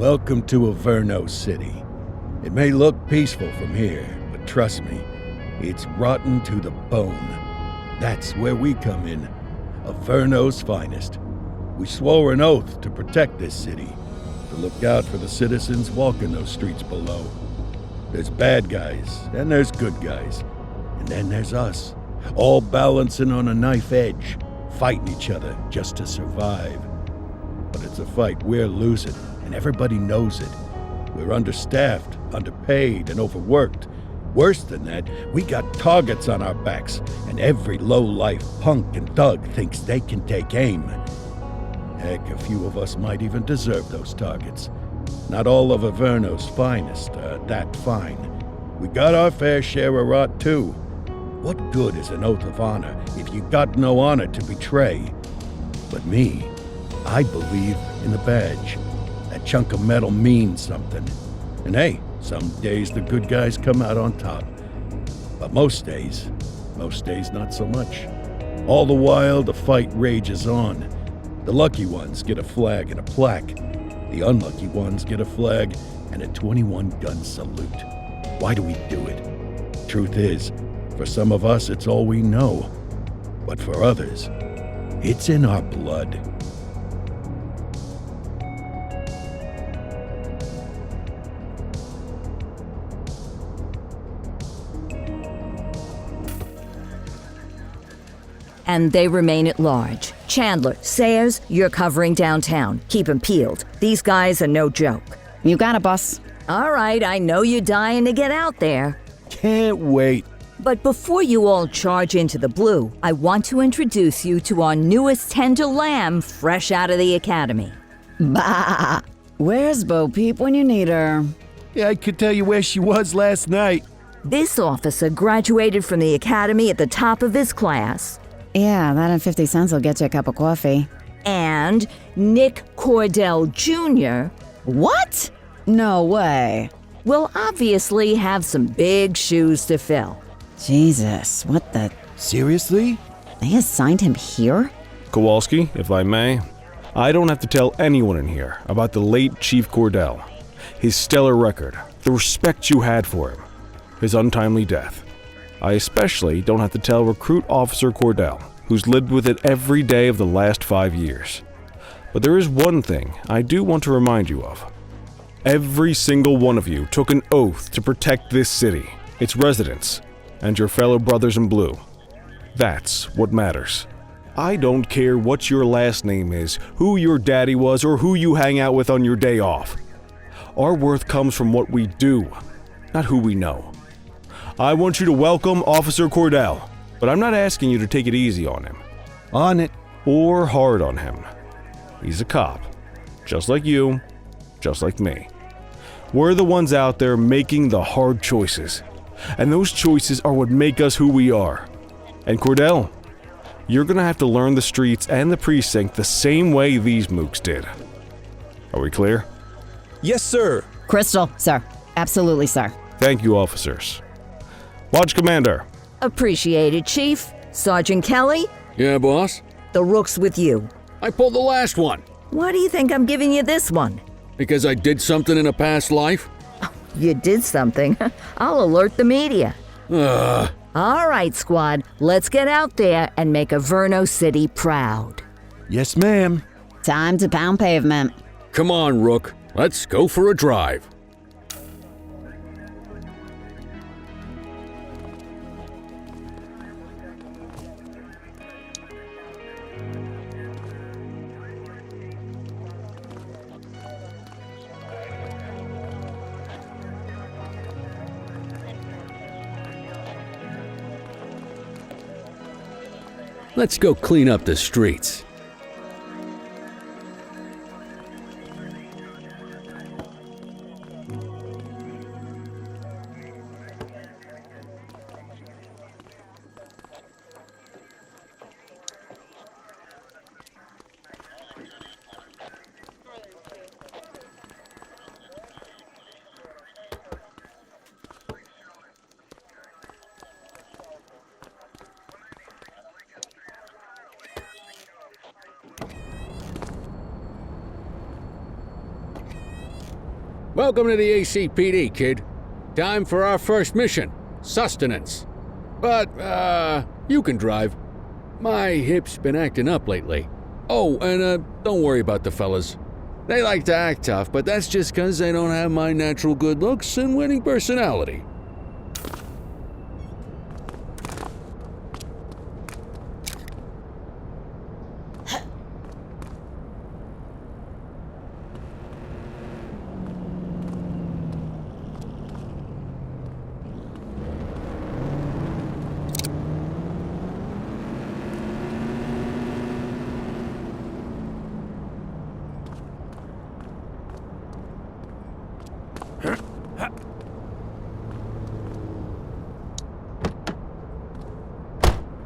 Welcome to Averno City. It may look peaceful from here, but trust me, it's rotten to the bone. That's where we come in, Averno's finest. We swore an oath to protect this city, to look out for the citizens walking those streets below. There's bad guys, and there's good guys. And then there's us, all balancing on a knife edge, fighting each other just to survive. But it's a fight we're losing, and everybody knows it. We're understaffed, underpaid, and overworked. Worse than that, we got targets on our backs, and every low-life punk and thug thinks they can take aim. Heck, a few of us might even deserve those targets. Not all of Averno's finest are that fine. We got our fair share of rot, too. What good is an oath of honor if you got no honor to betray? But me, I believe in the badge. That chunk of metal means something. And hey, some days the good guys come out on top. But most days not so much. All the while, the fight rages on. The lucky ones get a flag and a plaque. The unlucky ones get a flag and a 21-gun salute. Why do we do it? Truth is, for some of us, it's all we know. But for others, it's in our blood. And they remain at large. Chandler, Sayers, you're covering downtown. Keep 'em peeled. These guys are no joke. You got it, boss. All right, I know you're dying to get out there. Can't wait. But before you all charge into the blue, I want to introduce you to our newest tender lamb fresh out of the academy. Bah! Where's Bo Peep when you need her? Yeah, I could tell you where she was last night. This officer graduated from the academy at the top of his class. Yeah, that and 50 cents will get you a cup of coffee. And Nick Cordell Jr. What? No way. will obviously have some big shoes to fill. Jesus, what the... Seriously? They assigned him here? Kowalski, if I may, I don't have to tell anyone in here about the late Chief Cordell, his stellar record, the respect you had for him, his untimely death. I especially don't have to tell Recruit Officer Cordell, who's lived with it every day of the last 5 years. But there is one thing I do want to remind you of. Every single one of you took an oath to protect this city, its residents, and your fellow brothers in blue. That's what matters. I don't care what your last name is, who your daddy was, or who you hang out with on your day off. Our worth comes from what we do, not who we know. I want you to welcome Officer Cordell, but I'm not asking you to take it easy on him. On it. Or hard on him. He's a cop, just like you, just like me. We're the ones out there making the hard choices, and those choices are what make us who we are. And Cordell, you're gonna have to learn the streets and the precinct the same way these mooks did. Are we clear? Yes, sir. Crystal, sir. Absolutely, sir. Thank you, officers. Lodge Commander. Appreciated, Chief. Sergeant Kelly, Yeah, boss? the rook's with you. I pulled the last one. Why do you think I'm giving you this one? Because I did something in a past life? You did something. I'll alert the media. Ugh. All right, squad, let's get out there and make Averno City proud. Yes, ma'am. Time to pound pavement. Come on, Rook. Let's go for a drive. Let's go clean up the streets. Welcome to the ACPD, kid. Time for our first mission, sustenance. But, you can drive. My hip's been acting up lately. Oh, and, don't worry about the fellas. They like to act tough, but that's just 'cause they don't have my natural good looks and winning personality.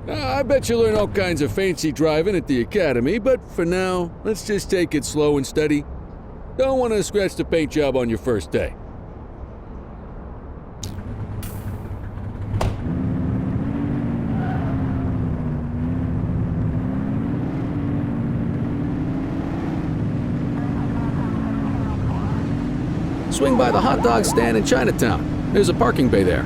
I bet you learn all kinds of fancy driving at the academy, but for now, let's just take it slow and steady. Don't want to scratch the paint job on your first day. Swing by the hot dog stand in Chinatown. There's a parking bay there.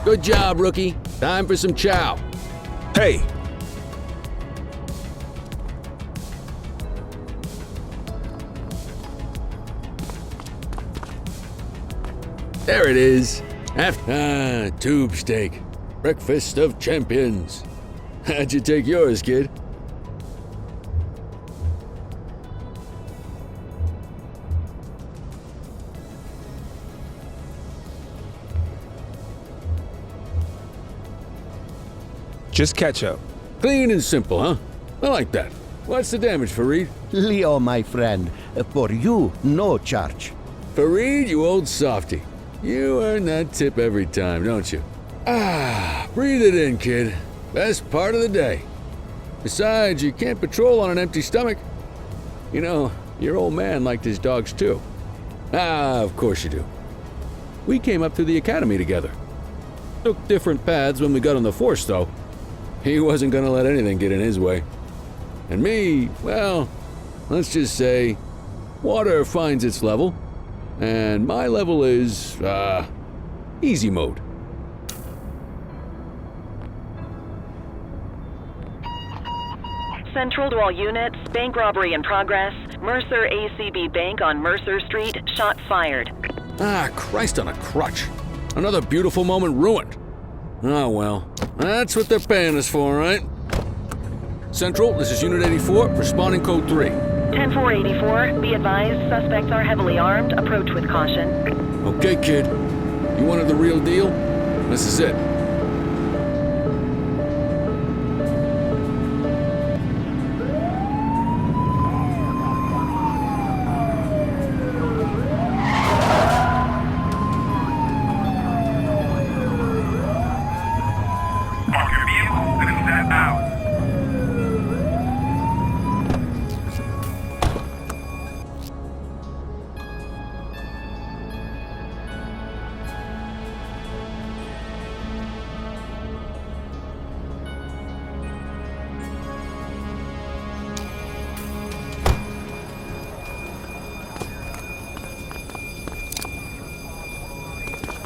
Good job, rookie. Time for some chow. Hey! There it is. Tube steak. Breakfast of champions. How'd you take yours, kid? Just ketchup. Clean and simple, huh? I like that. What's the damage, Fareed? Leo, my friend, for you, no charge. Fareed, you old softy. You earn that tip every time, don't you? Breathe it in, kid. Best part of the day. Besides, you can't patrol on an empty stomach. You know, your old man liked his dogs too. Of course you do. We came up through the academy together. Took different paths when we got on the force, though. He wasn't gonna let anything get in his way. And me, well, let's just say, water finds its level, and my level is, easy mode. Central to all units, bank robbery in progress. Mercer ACB Bank on Mercer Street, shot fired. Christ on a crutch. Another beautiful moment ruined. Oh well, that's what they're paying us for, right? Central, this is Unit 84, responding code 3. 10-484, be advised, suspects are heavily armed, approach with caution. Okay, kid. You wanted the real deal? This is it.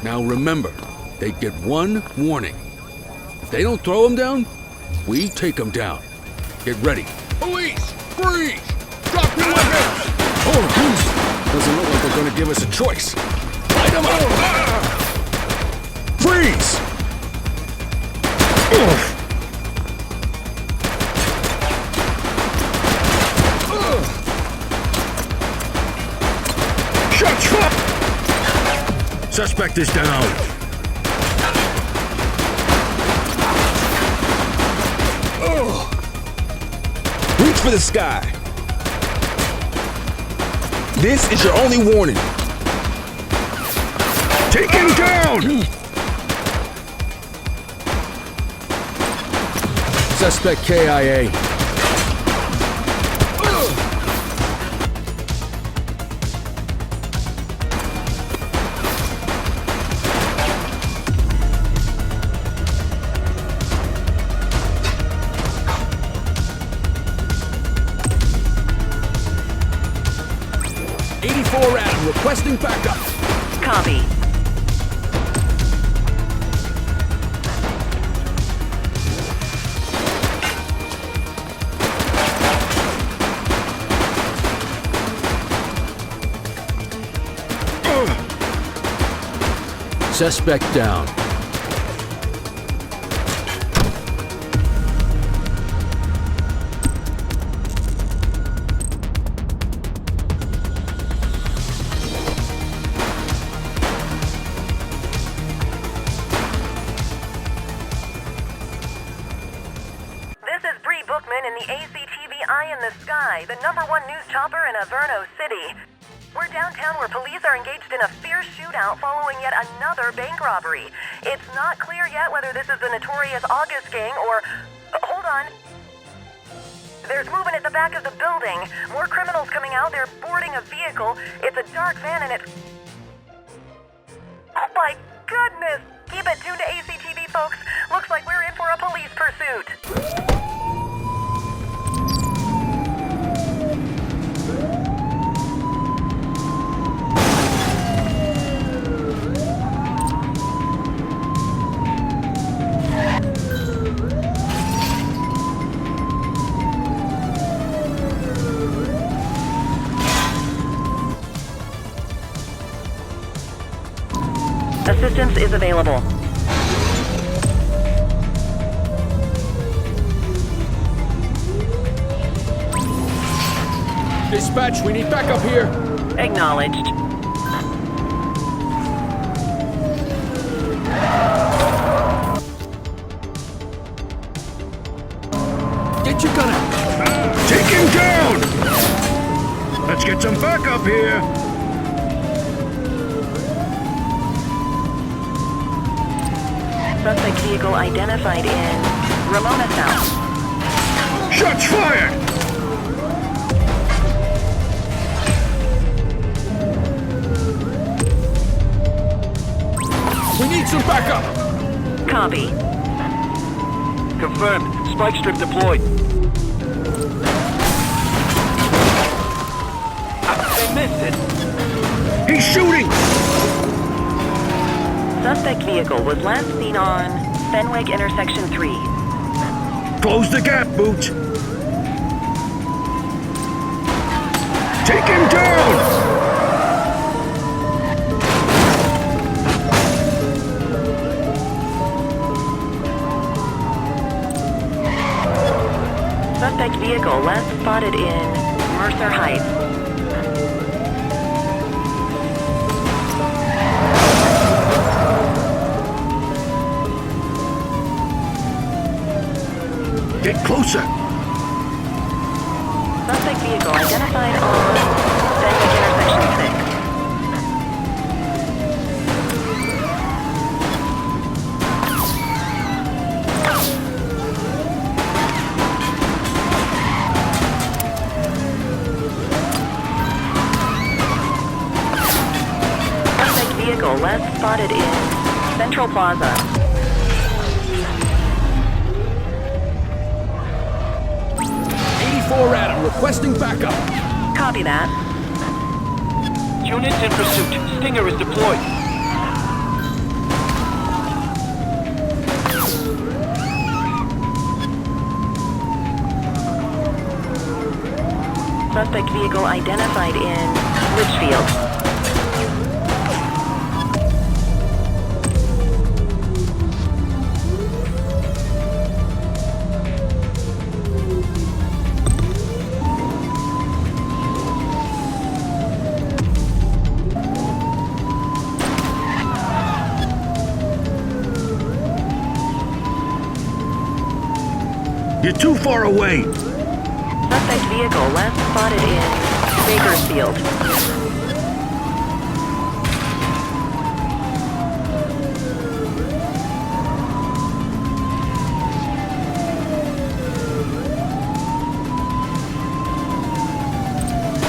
Now remember, they get one warning. If they don't throw them down, we take them down. Get ready. Police! Freeze! Drop your weapons! Oh, doesn't look like they're gonna give us a choice. Light them up! Freeze! Track this down! Reach for the sky. This is your only warning. Take him down! Suspect KIA. Adam, requesting backup. Copy. Suspect down. In the ACTV Eye in the Sky, the #1 news chopper in Averno City. We're downtown where police are engaged in a fierce shootout following yet another bank robbery. It's not clear yet whether this is the notorious August gang or... hold on. There's movement at the back of the building. More criminals coming out. They're boarding a vehicle. It's a dark van and it's... oh my goodness! Keep it tuned to ACTV, folks. Looks like we're in for a police pursuit. Assistance is available. Dispatch, we need backup here. Acknowledged. Get your gun out. Take him down! Let's get some backup here! Suspect vehicle identified in Ramona South. Shots fired! We need some backup. Copy. Confirmed. Spike strip deployed. They missed it. He's shooting! Suspect vehicle was last seen on Fenwick Intersection 3. Close the gap, Boots! Take him down! Suspect vehicle last spotted in Mercer Heights. Get closer! Suspect vehicle identified on Fenwick Intersection 6. Suspect vehicle last spotted in Central Plaza. Adam, requesting backup. Copy that. Units in pursuit. Stinger is deployed. Suspect vehicle identified in Litchfield. You're too far away! Suspect vehicle last spotted in Bakersfield.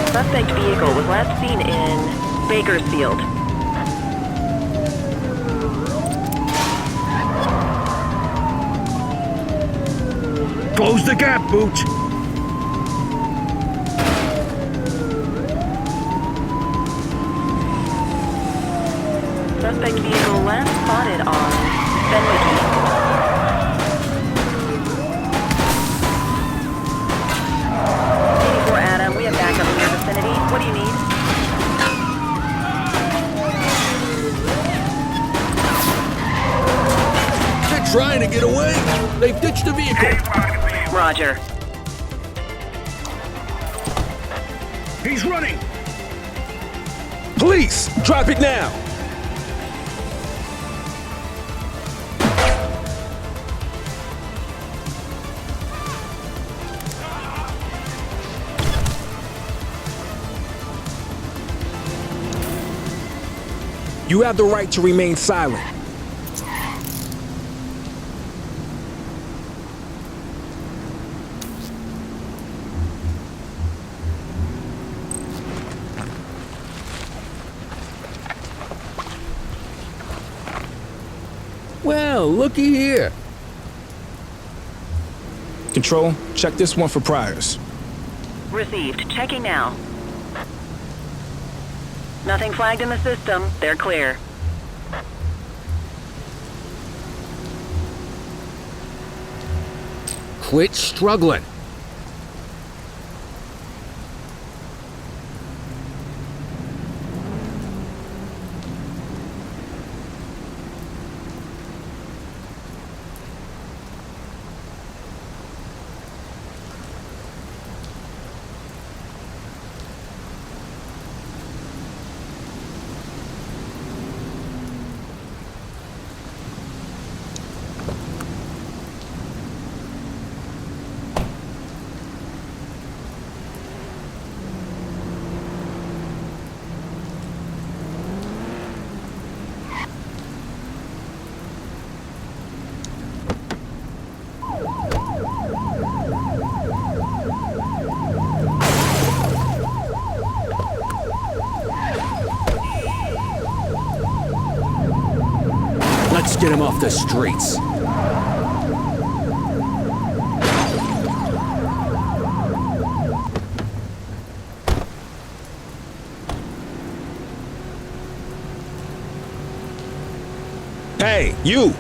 Suspect vehicle was last seen in Bakersfield. Close the gap, Booch! Suspect vehicle last spotted on Fenwick. 84 Adam, we have backup in your vicinity. What do you need? They're trying to get away. They've ditched the vehicle. Roger. He's running! Police, drop it now. You have the right to remain silent. Well, looky here. Control, check this one for priors. Received. Checking now. Nothing flagged in the system. They're clear. Quit struggling. Let's get him off the streets. Hey, you!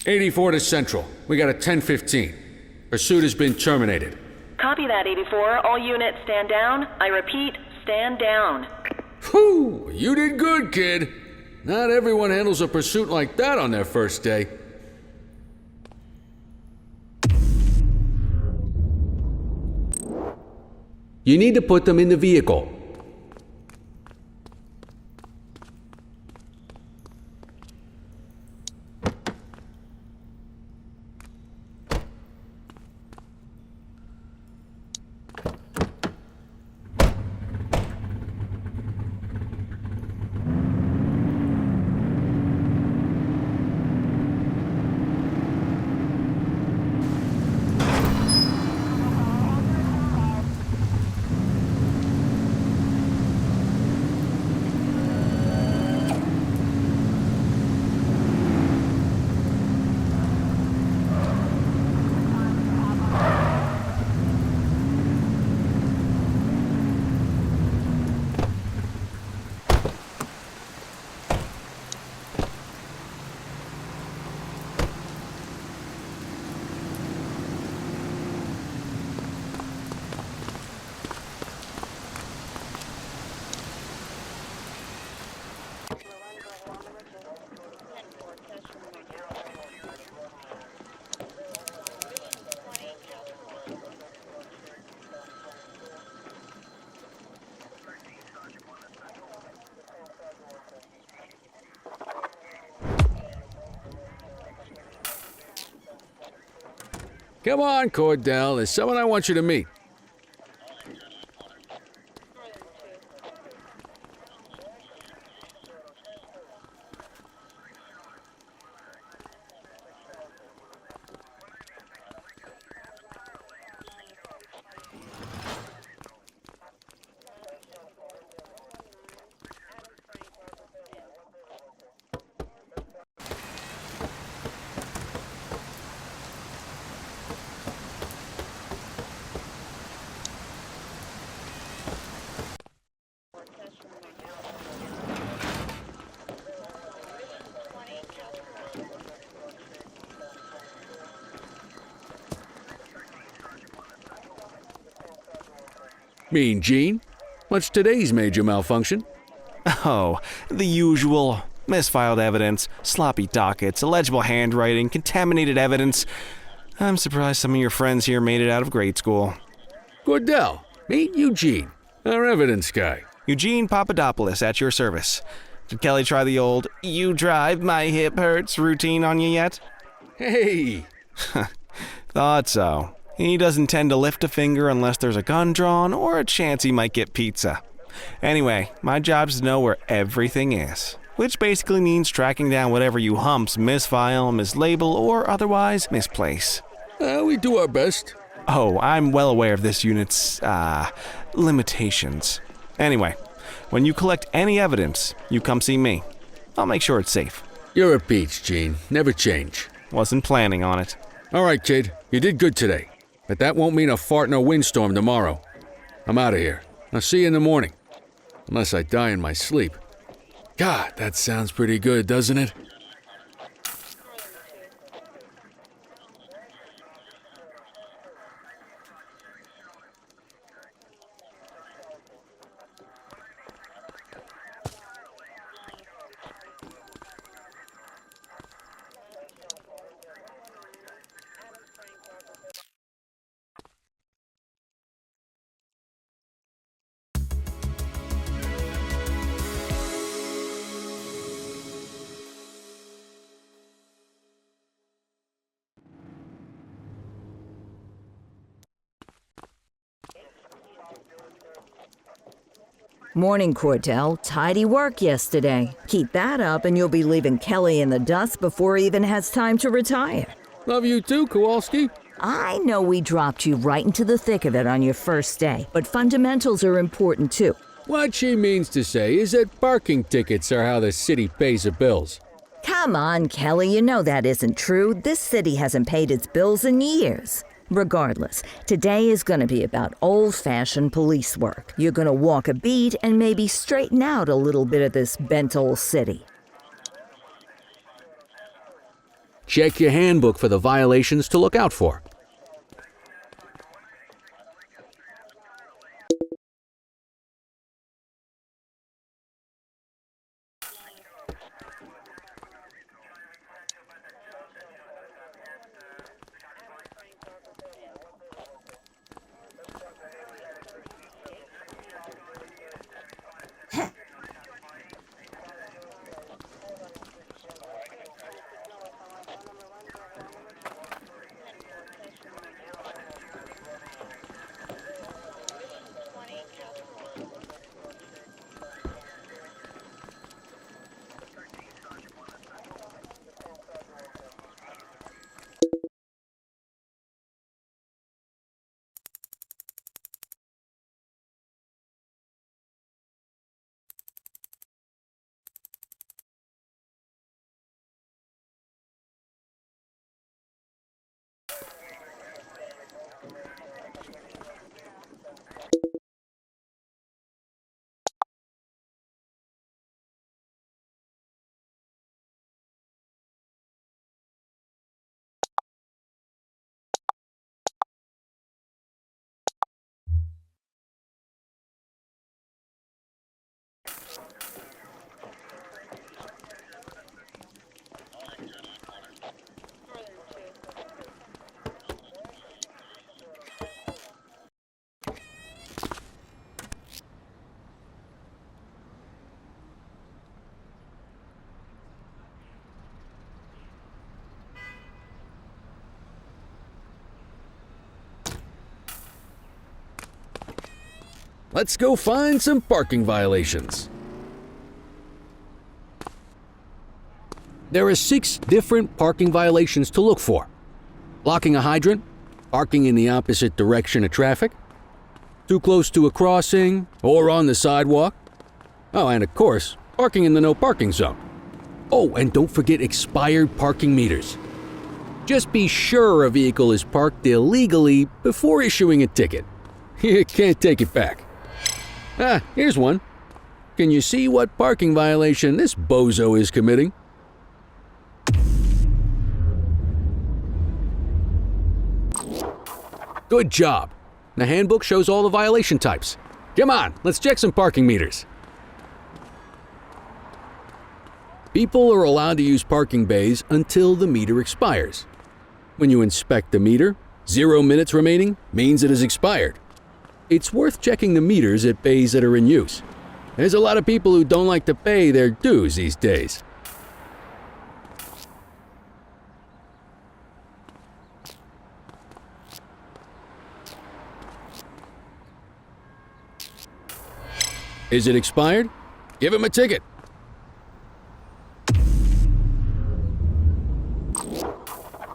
84 to Central. We got a 10:15. Pursuit has been terminated. Copy that, 84. All units stand down. I repeat, stand down. Whew! You did good, kid. Not everyone handles a pursuit like that on their first day. You need to put them in the vehicle. Come on, Cordell. There's someone I want you to meet. Mean Gene? What's today's major malfunction? Oh, the usual. Misfiled evidence, sloppy dockets, illegible handwriting, contaminated evidence. I'm surprised some of your friends here made it out of grade school. Cordell, meet Eugene, our evidence guy. Eugene Papadopoulos at your service. Did Kelly try the old, "you drive, my hip hurts" routine on you yet? Hey! Thought so. He doesn't tend to lift a finger unless there's a gun drawn or a chance he might get pizza. Anyway, my job's to know where everything is, which basically means tracking down whatever you humps misfile, mislabel, or otherwise misplace. We do our best. Oh, I'm well aware of this unit's, limitations. Anyway, when you collect any evidence, you come see me. I'll make sure it's safe. You're a peach, Gene. Never change. Wasn't planning on it. All right, kid. You did good today. But that won't mean a fart in a windstorm tomorrow. I'm out of here. I'll see you in the morning. Unless I die in my sleep. God, that sounds pretty good, doesn't it? Morning, Cordell. Tidy work yesterday. Keep that up and you'll be leaving Kelly in the dust before he even has time to retire. Love you too, Kowalski. I know we dropped you right into the thick of it on your first day, but fundamentals are important too. What she means to say is that parking tickets are how the city pays the bills. Come on, Kelly, you know that isn't true. This city hasn't paid its bills in years. Regardless, today is going to be about old-fashioned police work. You're going to walk a beat and maybe straighten out a little bit of this bent old city. check your handbook for the violations to look out for. Let's go find some parking violations. There are 6 different parking violations to look for. Blocking a hydrant, parking in the opposite direction of traffic, too close to a crossing or on the sidewalk. Oh, and of course, parking in the no parking zone. Oh, and don't forget expired parking meters. Just be sure a vehicle is parked illegally before issuing a ticket. You can't take it back. Ah, here's one. Can you see what parking violation this bozo is committing? Good job. The handbook shows all the violation types. Come on, let's check some parking meters. People are allowed to use parking bays until the meter expires. When you inspect the meter, 0 minutes remaining means it has expired. It's worth checking the meters at bays that are in use. There's a lot of people who don't like to pay their dues these days. Is it expired? Give him a ticket.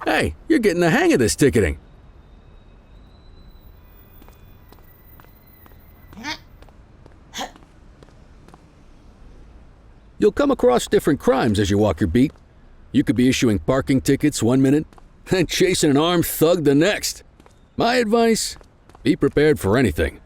Hey, you're getting the hang of this ticketing. You'll come across different crimes as you walk your beat. You could be issuing parking tickets 1 minute and chasing an armed thug the next. My advice, be prepared for anything.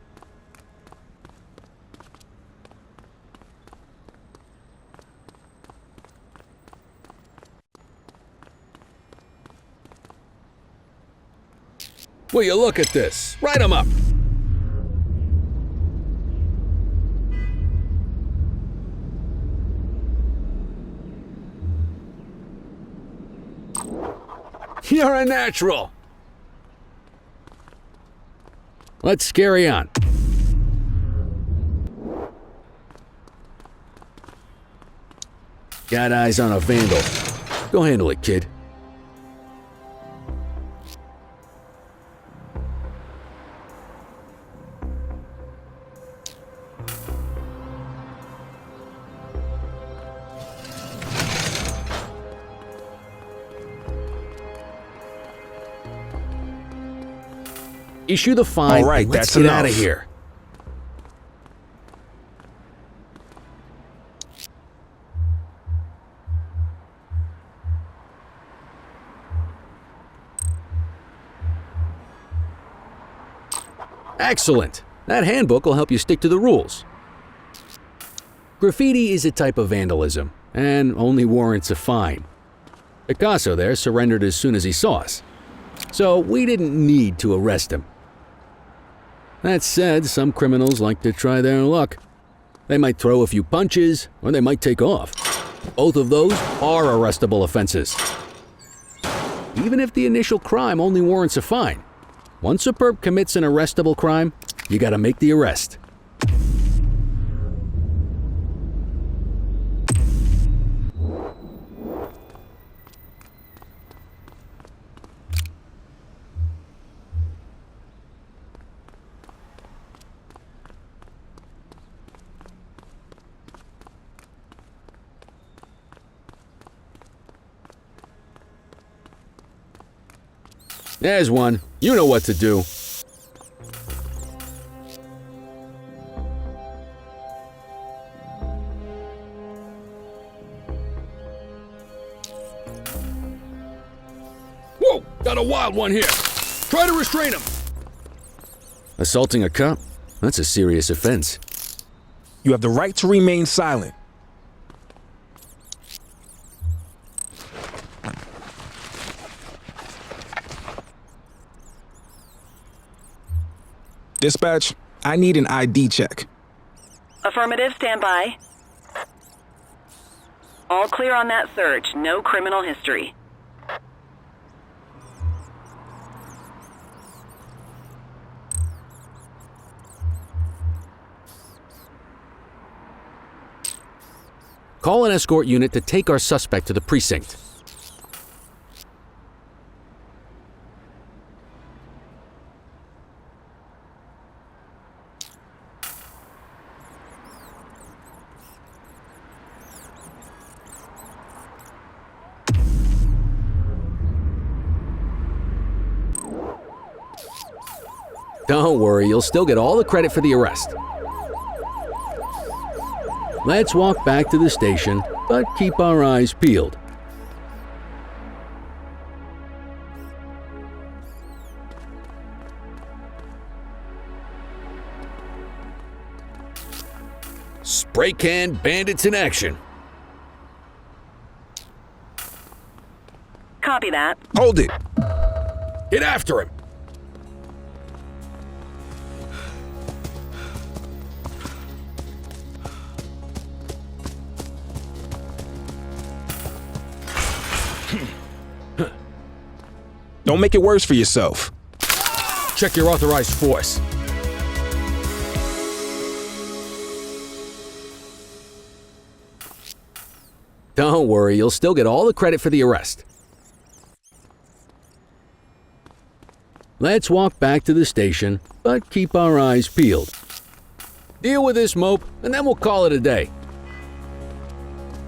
Will you look at this? Write 'em up. You're a natural. Let's carry on. Got eyes on a vandal. Go handle it, kid. Issue the fine. All right, and let's that's get enough. out of here. Excellent. That handbook will help you stick to the rules. Graffiti is a type of vandalism and only warrants a fine. Picasso there surrendered as soon as he saw us, so we didn't need to arrest him. That said, some criminals like to try their luck. They might throw a few punches, or they might take off. Both of those are arrestable offenses. Even if the initial crime only warrants a fine, once a perp commits an arrestable crime, you gotta make the arrest. There's one. You know what to do. Whoa! Got a wild one here. Try to restrain him. Assaulting a cop? That's a serious offense. You have the right to remain silent. Dispatch, I need an ID check. Affirmative, stand by. All clear on that search, no criminal history. Call an escort unit to take our suspect to the precinct. Don't worry, you'll still get all the credit for the arrest. Let's walk back to the station, but keep our eyes peeled. Spray can bandits in action. Copy that. Hold it. Get after him. Don't make it worse for yourself. Check your authorized force. Don't worry, you'll still get all the credit for the arrest. Let's walk back to the station, but keep our eyes peeled. Deal with this mope, and then we'll call it a day.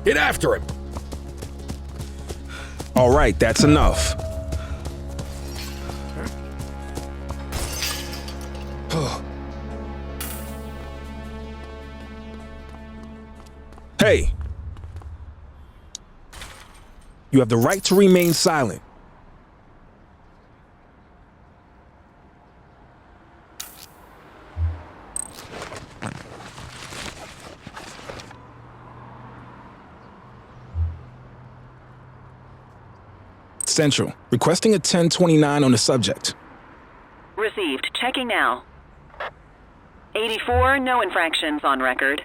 Get after him! All right, that's enough. Hey! You have the right to remain silent. Central, requesting a 1029 on the subject. Received. Checking now. 84, no infractions on record.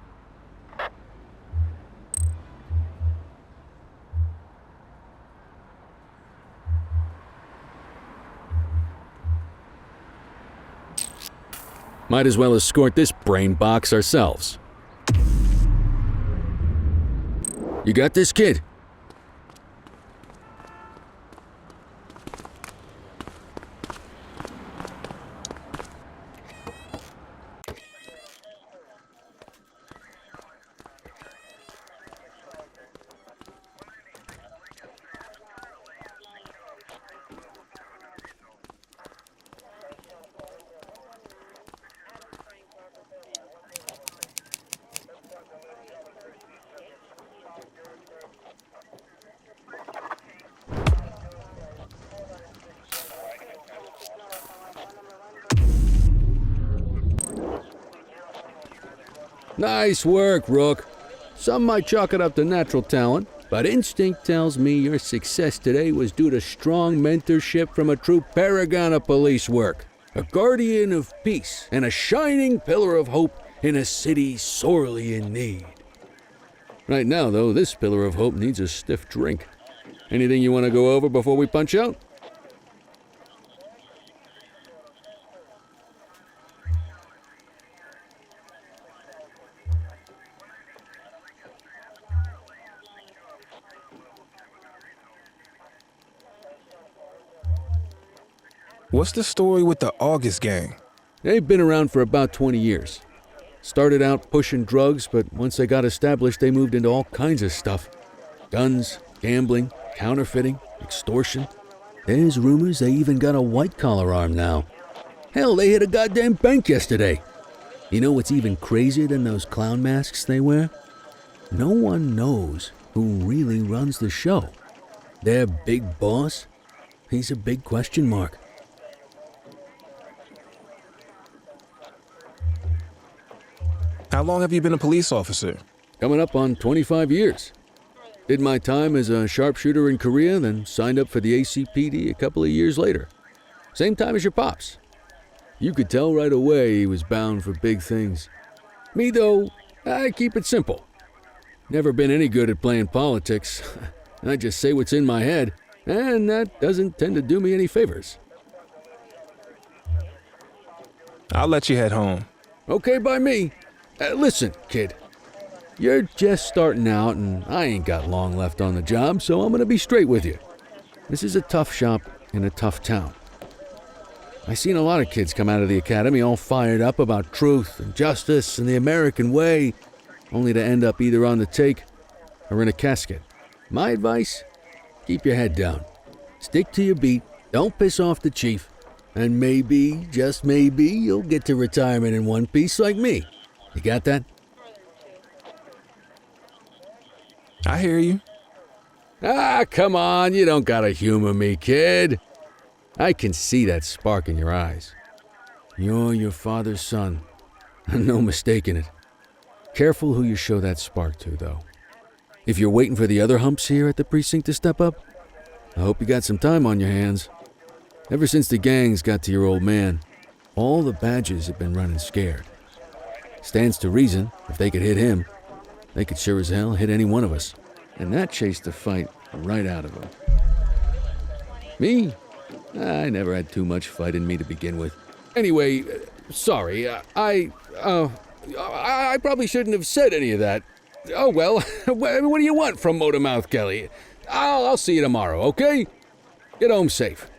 Might as well escort this brain box ourselves. You got this, kid? Nice work, Rook. Some might chalk it up to natural talent, But instinct tells me your success today was due to strong mentorship from a true paragon of police work, a guardian of peace, and a shining pillar of hope in a city sorely in need. Right now, though, this pillar of hope needs a stiff drink. Anything you want to go over before we punch out? What's the story with the August gang? They've been around for about 20 years. Started out pushing drugs, but once they got established, they moved into all kinds of stuff. Guns, gambling, counterfeiting, extortion. There's rumors they even got a white-collar arm now. Hell, they hit a goddamn bank yesterday. You know what's even crazier than those clown masks they wear? No one knows who really runs the show. Their big boss? He's a big question mark. How long have you been a police officer? Coming up on 25 years. Did my time as a sharpshooter in Korea, then signed up for the ACPD a couple of years later. Same time as your pops. You could tell right away he was bound for big things. Me, though, I keep it simple. Never been any good at playing politics. I just say what's in my head, and that doesn't tend to do me any favors. I'll let you head home. Okay by me. Listen, kid. You're just starting out, and I ain't got long left on the job, so I'm gonna be straight with you. This is a tough shop in a tough town. I seen a lot of kids come out of the academy all fired up about truth and justice and the American way, only to end up either on the take or in a casket. My advice? Keep your head down. Stick to your beat, don't piss off the chief, and maybe, just maybe, you'll get to retirement in one piece like me. You got that? I hear you. Ah, come on, you don't gotta humor me, kid. I can see that spark in your eyes. You're your father's son. No mistaking it. Careful who you show that spark to, though. If you're waiting for the other humps here at the precinct to step up, I hope you got some time on your hands. Ever since the gangs got to your old man, all the badges have been running scared. Stands to reason, if they could hit him, they could sure as hell hit any one of us. And that chased the fight right out of him. Me? I never had too much fight in me to begin with. Anyway, sorry, I probably shouldn't have said any of that. Oh well, what do you want from Motormouth Kelly? I'll see you tomorrow, okay? Get home safe.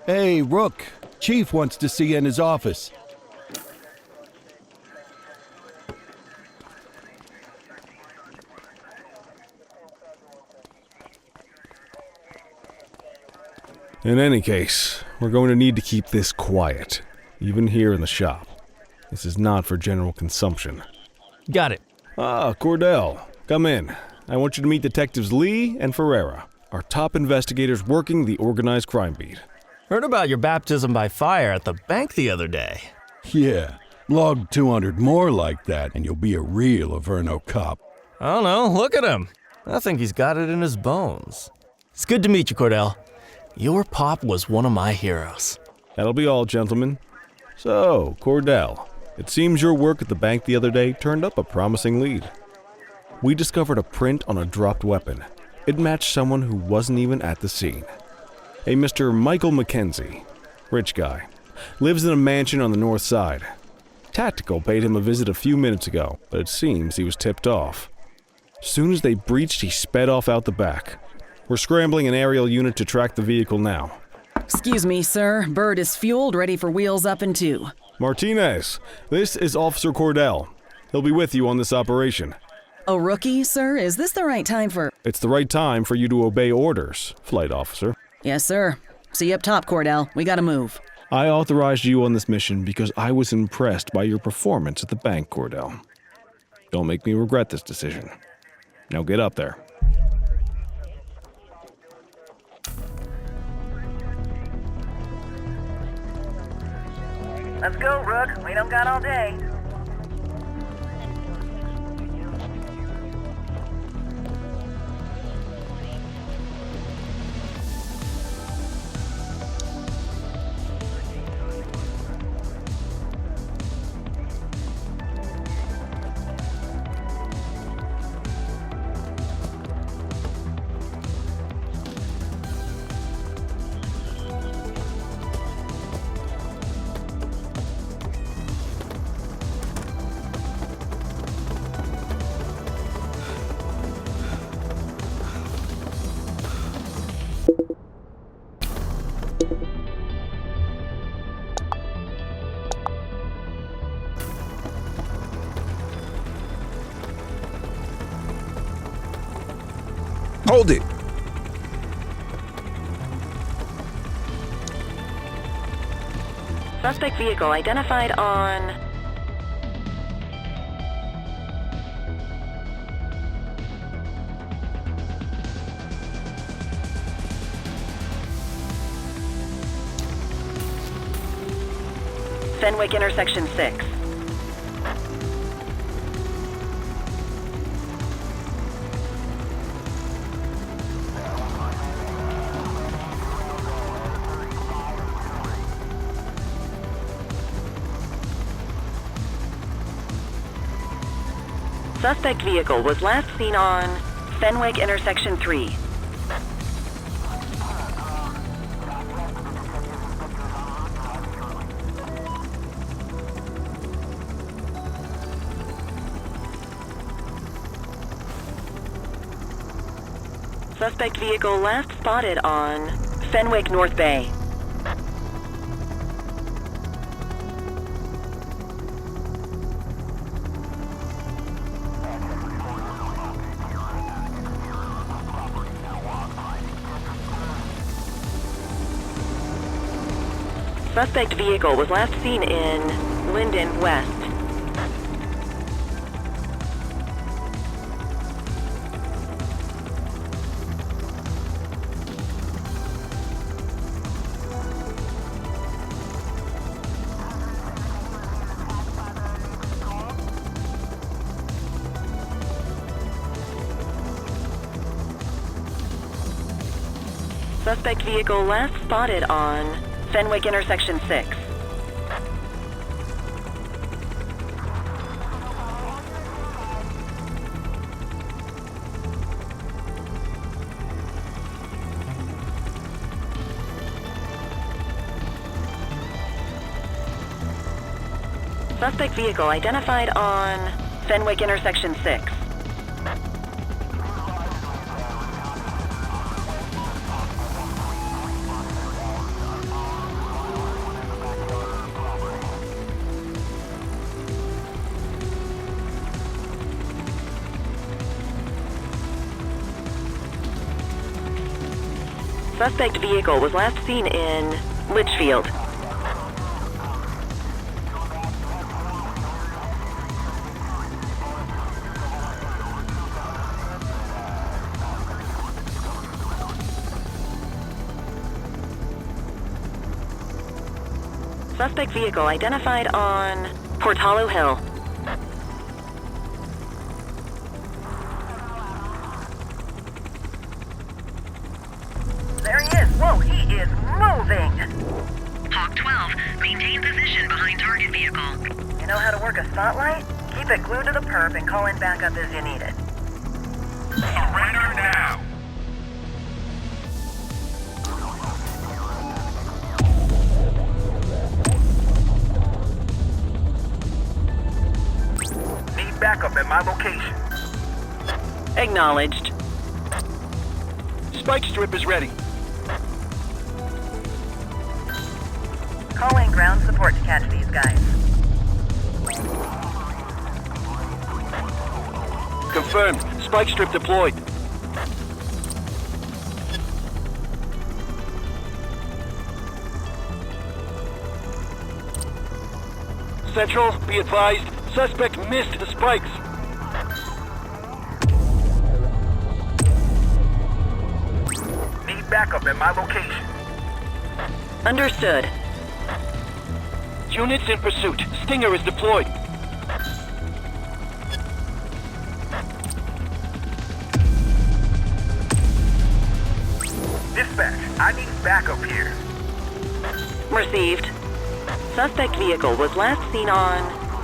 Hey, Rook. Chief wants to see you in his office. In any case, we're going to need to keep this quiet, even here in the shop. This is not for general consumption. Got it. Ah, Cordell, come in. I want you to meet Detectives Lee and Ferreira, our top investigators working the organized crime beat. Heard about your baptism by fire at the bank the other day. Yeah, log 200 more like that, and you'll be a real Averno cop. I don't know, look at him. I think he's got it in his bones. It's good to meet you, Cordell. Your pop was one of my heroes. That'll be all, gentlemen. So, Cordell, it seems your work at the bank the other day turned up a promising lead. We discovered a print on a dropped weapon. It matched someone who wasn't even at the scene. A Mr. Michael Mackenzie, rich guy, lives in a mansion on the north side. Tactical paid him a visit a few minutes ago, but it seems he was tipped off. Soon as they breached, he sped off out the back. We're scrambling an aerial unit to track the vehicle now. Excuse me, sir. Bird is fueled, ready for wheels up in 2. Martinez, this is Officer Cordell. He'll be with you on this operation. A rookie, sir? Is this the right time for... It's the right time for you to obey orders, flight officer. Yes, sir. See you up top, Cordell. We gotta move. I authorized you on this mission because I was impressed by your performance at the bank, Cordell. Don't make me regret this decision. Now get up there. Let's go, Rook. We don't got all day. Hold it! Suspect vehicle identified on... Fenwick intersection 6. Suspect vehicle was last seen on Fenwick intersection 3. Suspect vehicle last spotted on Fenwick North Bay. Suspect vehicle was last seen in Linden West. Suspect vehicle last spotted on Fenwick intersection 6. Suspect vehicle identified on Fenwick intersection 6. Suspect vehicle was last seen in Litchfield. Suspect vehicle identified on Portalo Hill. There he is. Whoa, he is moving. Hawk 12. Marking target vehicle. You know how to work a spotlight? Keep it glued to the perp and call in backup as you need it. Surrender now! Need backup at my location. Acknowledged. Spike strip is ready. Call in ground support to catch these guys. Confirmed. Spike strip deployed. Central, be advised. Suspect missed the spikes. Need backup at my location. Understood. Units in pursuit. Stinger is deployed. Dispatch, I need backup here. Received. Suspect vehicle was last seen on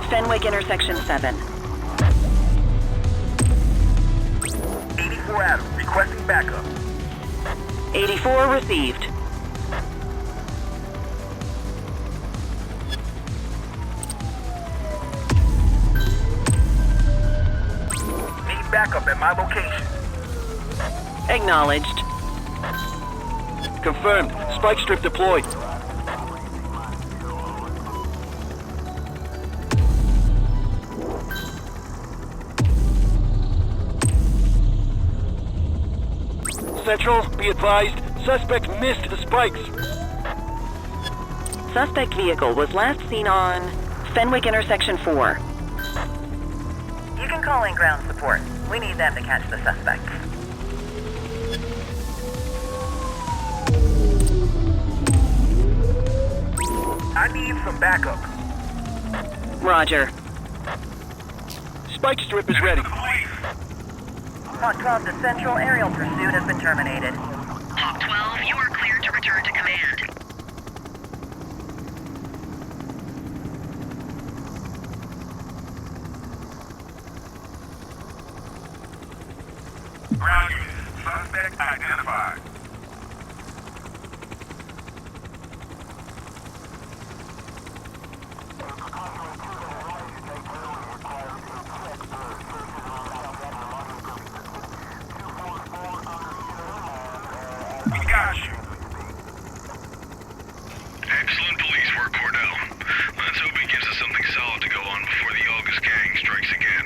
Fenwick Intersection 7. 84 Adam, requesting backup. 84 received. Need backup at my location. Acknowledged. Confirmed. Spike strip deployed. Central, be advised. Suspect missed the spikes. Suspect vehicle was last seen on Fenwick Intersection 4. You can call in ground support. We need them to catch the suspects. I need some backup. Roger. Spike strip is ready. Hawk 12 to Central, aerial pursuit has been terminated. Hawk 12, you are cleared to return to command. Ground unit, suspect identified. We got you. Excellent police work, Cordell. Let's hope he gives us something solid to go on before the August gang strikes again.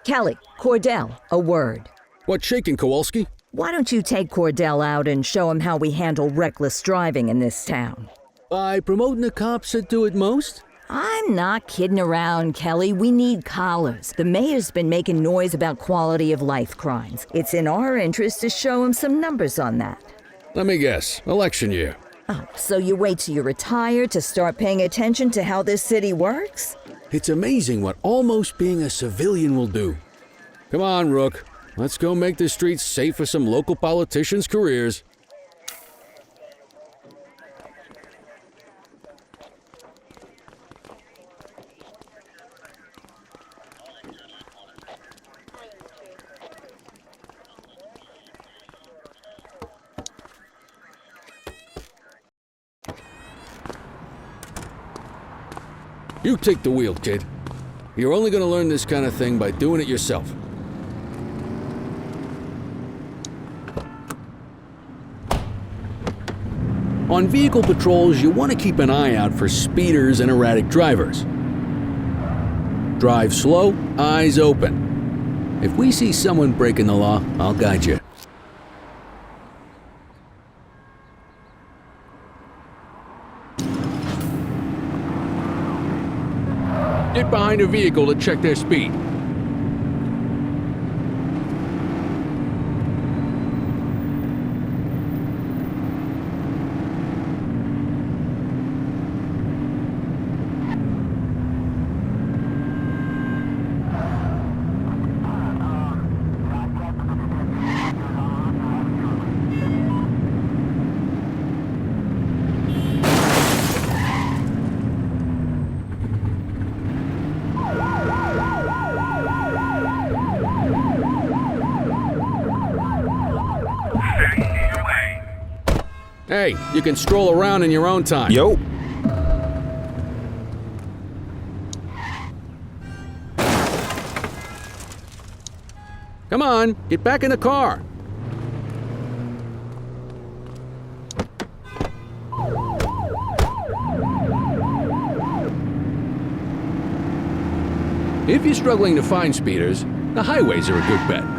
Kelly, Cordell, a word. What's shaking, Kowalski? Why don't you take Cordell out and show him how we handle reckless driving in this town? By promoting the cops that do it most? I'm not kidding around, Kelly. We need collars. The mayor's been making noise about quality of life crimes. It's in our interest to show him some numbers on that. Let me guess. Election year. Oh, so you wait till you retire to start paying attention to how this city works? It's amazing what almost being a civilian will do. Come on, Rook. Let's go make the streets safe for some local politicians' careers. You take the wheel, kid. You're only going to learn this kind of thing by doing it yourself. On vehicle patrols, you want to keep an eye out for speeders and erratic drivers. Drive slow, eyes open. If we see someone breaking the law, I'll guide you. Get behind a vehicle to check their speed. Hey, you can stroll around in your own time. Yo. Come on, get back in the car. If you're struggling to find speeders, the highways are a good bet.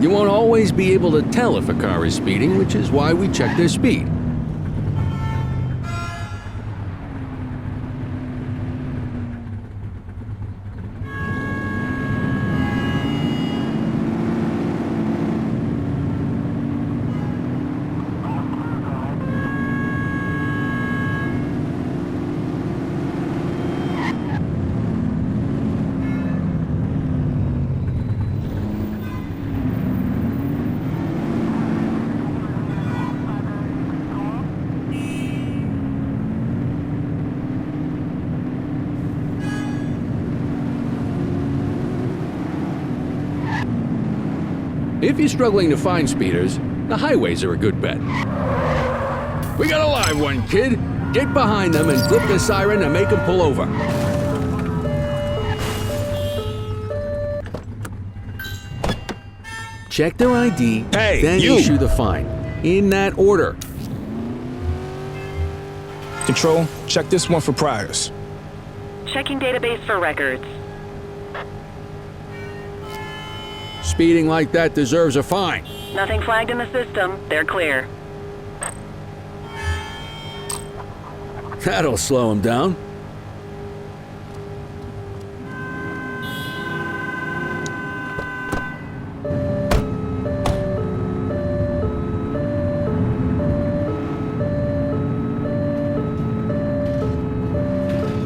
You won't always be able to tell if a car is speeding, which is why we check their speed. If you're struggling to find speeders, the highways are a good bet. We got a live one, kid. Get behind them and flip the siren and make them pull over. Check their ID, then issue the fine. In that order. Control, check this one for priors. Checking database for records. Speeding like that deserves a fine. Nothing flagged in the system. They're clear. That'll slow him down.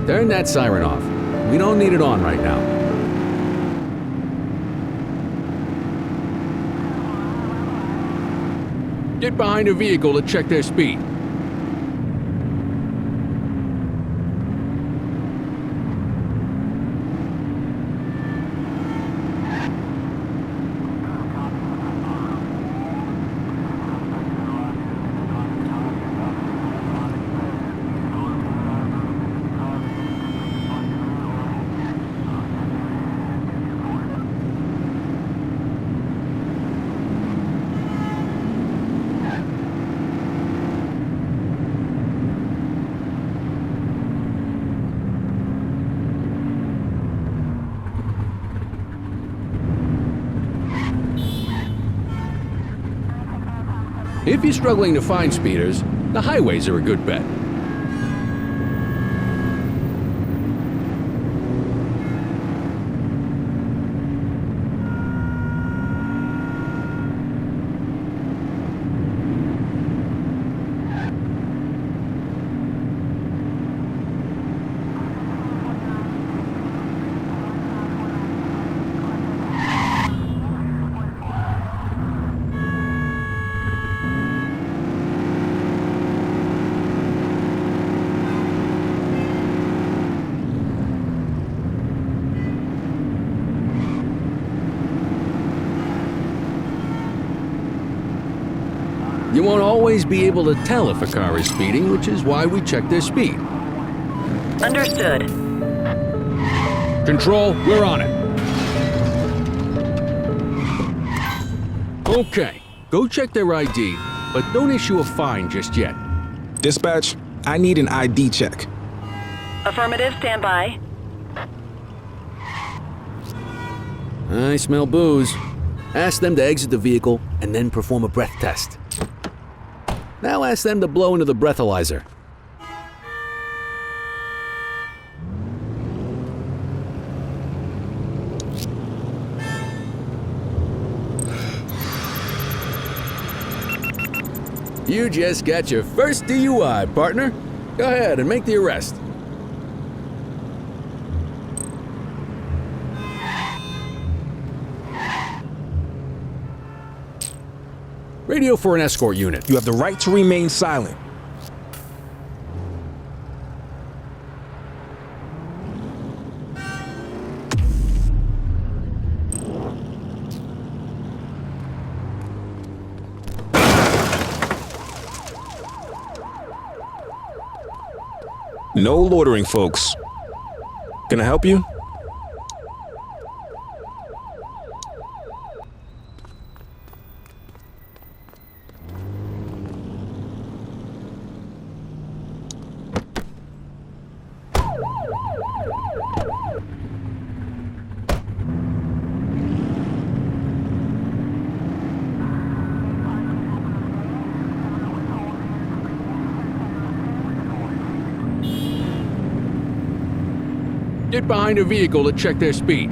Turn that siren off. We don't need it on right now. Get behind a vehicle to check their speed. If you're struggling to find speeders, the highways are a good bet. You won't always be able to tell if a car is speeding, which is why we check their speed. Understood. Control, we're on it. Okay, go check their ID, but don't issue a fine just yet. Dispatch, I need an ID check. Affirmative, stand by. I smell booze. Ask them to exit the vehicle and then perform a breath test. Now ask them to blow into the breathalyzer. You just got your first DUI, partner. Go ahead and make the arrest. Radio for an escort unit. You have the right to remain silent. No loitering, folks. Can I help you? Get behind a vehicle to check their speed.